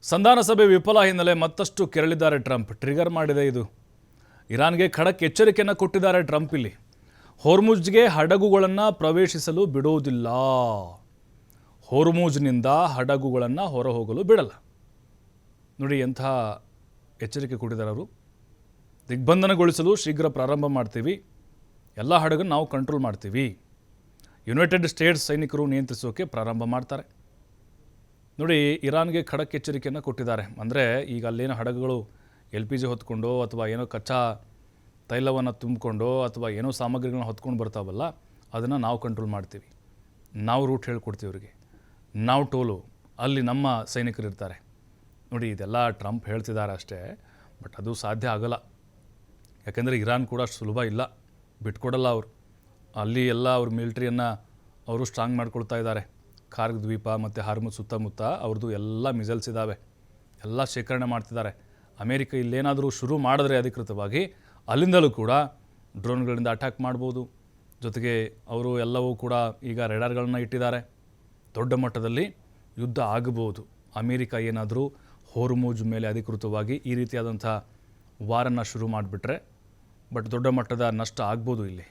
ಸಂಧಾನ ಸಭೆ ವಿಫಲ ಹಿನ್ನೆಲೆ ಮತ್ತಷ್ಟು ಕೆರಳಿದ್ದಾರೆ ಟ್ರಂಪ್. ಟ್ರಿಗರ್ ಮಾಡಿದೆ ಇದು. ಇರಾನ್ಗೆ ಖಡಕ್ ಎಚ್ಚರಿಕೆಯನ್ನು ಕೊಟ್ಟಿದ್ದಾರೆ ಟ್ರಂಪ್. ಇಲ್ಲಿ ಹೋರ್ಮುಜ್ಗೆ ಹಡಗುಗಳನ್ನು ಪ್ರವೇಶಿಸಲು ಬಿಡುವುದಿಲ್ಲ. ಹೋರ್ಮುಜ್ನಿಂದ ಹಡಗುಗಳನ್ನು ಹೊರಹೋಗಲು ಬಿಡಲ್ಲ. ನೋಡಿ ಎಂಥ ಎಚ್ಚರಿಕೆ ಕೊಟ್ಟಿದ್ದಾರೆ ಅವರು. ದಿಗ್ಬಂಧನಗೊಳಿಸಲು ಶೀಘ್ರ ಪ್ರಾರಂಭ ಮಾಡ್ತೀವಿ, ಎಲ್ಲ ಹಡಗನ್ನು ನಾವು ಕಂಟ್ರೋಲ್ ಮಾಡ್ತೀವಿ, ಯುನೈಟೆಡ್ ಸ್ಟೇಟ್ಸ್ ಸೈನಿಕರು ನಿಯಂತ್ರಿಸೋಕೆ ಪ್ರಾರಂಭ ಮಾಡ್ತಾರೆ. ನೋಡಿ, ಇರಾನ್ಗೆ ಖಡಕ್ ಎಚ್ಚರಿಕೆಯನ್ನು ಕೊಟ್ಟಿದ್ದಾರೆ. ಅಂದರೆ ಈಗ ಅಲ್ಲೇನೋ ಹಡಗುಗಳು LPG ಹೊತ್ಕೊಂಡು ಅಥವಾ ಏನೋ ಕಚ್ಚಾ ತೈಲವನ್ನು ತುಂಬಿಕೊಂಡು ಅಥವಾ ಏನೋ ಸಾಮಗ್ರಿಗಳನ್ನ ಹೊತ್ಕೊಂಡು ಬರ್ತಾವಲ್ಲ, ಅದನ್ನು ನಾವು ಕಂಟ್ರೋಲ್ ಮಾಡ್ತೀವಿ, ನಾವು ರೂಟ್ ಹೇಳ್ಕೊಡ್ತೀವಿ ಅವರಿಗೆ, ನಾವು ಟೋಲು, ಅಲ್ಲಿ ನಮ್ಮ ಸೈನಿಕರು ಇರ್ತಾರೆ. ನೋಡಿ, ಇದೆಲ್ಲ ಟ್ರಂಪ್ ಹೇಳ್ತಿದ್ದಾರೆ ಅಷ್ಟೇ, ಬಟ್ ಅದು ಸಾಧ್ಯ ಆಗಲ್ಲ. ಯಾಕೆಂದರೆ ಇರಾನ್ ಕೂಡ ಅಷ್ಟು ಸುಲಭ ಇಲ್ಲ, ಬಿಟ್ಕೊಡಲ್ಲ ಅವರು. ಅಲ್ಲಿ ಎಲ್ಲ ಅವ್ರ ಮಿಲಿಟ್ರಿಯನ್ನು ಅವರು ಸ್ಟ್ರಾಂಗ್ ಮಾಡ್ಕೊಳ್ತಾ ಇದ್ದಾರೆ. ಕಾರ್ಗ್ ದ್ವೀಪ ಮತ್ತು ಹಾರ್ಮುಜ್ ಸುತ್ತಮುತ್ತ ಅವ್ರದ್ದು ಎಲ್ಲ ಮಿಸೈಲ್ಸ್ ಇದ್ದಾವೆ, ಎಲ್ಲ ಶೇಖರಣೆ ಮಾಡ್ತಿದ್ದಾರೆ. ಅಮೇರಿಕ ಇಲ್ಲೇನಾದರೂ ಶುರು ಮಾಡಿದ್ರೆ ಅಧಿಕೃತವಾಗಿ ಅಲ್ಲಿಂದಲೂ ಕೂಡ ಡ್ರೋನ್ಗಳಿಂದ ಅಟ್ಯಾಕ್ ಮಾಡ್ಬೋದು. ಜೊತೆಗೆ ಅವರು ಎಲ್ಲವೂ ಕೂಡ ಈಗ ರೆಡಾರ್ಗಳನ್ನ ಇಟ್ಟಿದ್ದಾರೆ. ದೊಡ್ಡ ಮಟ್ಟದಲ್ಲಿ ಯುದ್ಧ ಆಗಬಹುದು. ಅಮೇರಿಕ ಏನಾದರೂ ಹೋರ್ಮುಜ್ ಮೇಲೆ ಅಧಿಕೃತವಾಗಿ ಈ ರೀತಿಯಾದಂಥ ವಾರನ್ನು ಶುರು ಮಾಡಿಬಿಟ್ರೆ, ಬಟ್ ದೊಡ್ಡ ಮಟ್ಟದ ನಷ್ಟ ಆಗ್ಬೋದು ಇಲ್ಲಿ.